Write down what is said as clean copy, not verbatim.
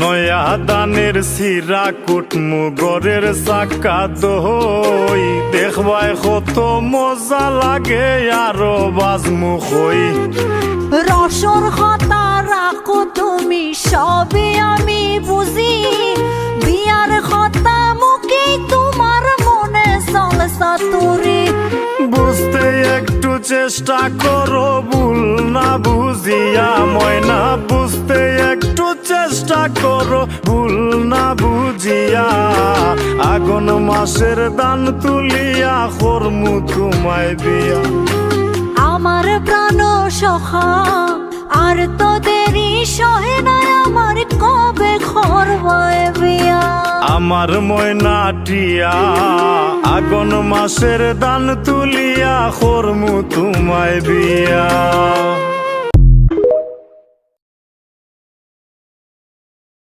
নয়া দানের সিরা কুটমু গরের চাকা দই দেখবাই কত মজা লাগে আরো বাজমু কই রসর কথা রাখো তুমি সবে আমি বুঝি বিয়ার কথা মুখে তোমার মনে চলসা তুরি বুঝতে একটু চেষ্টা করো ভুল না বুঝিয়া ময়না বুঝতে একটু চেষ্টা করো ভুল না বুঝিয়া আগুন মাসের দান তুলিয়া করমু তোমায় বিয়া আমার প্রাণ সখা আর তো দেরি সহে না আমার কবে খরবায় বিয়া আমার ময়নাটিয়া আগুন মাসের দান তুলিয়া করমু তোমায় বিয়া।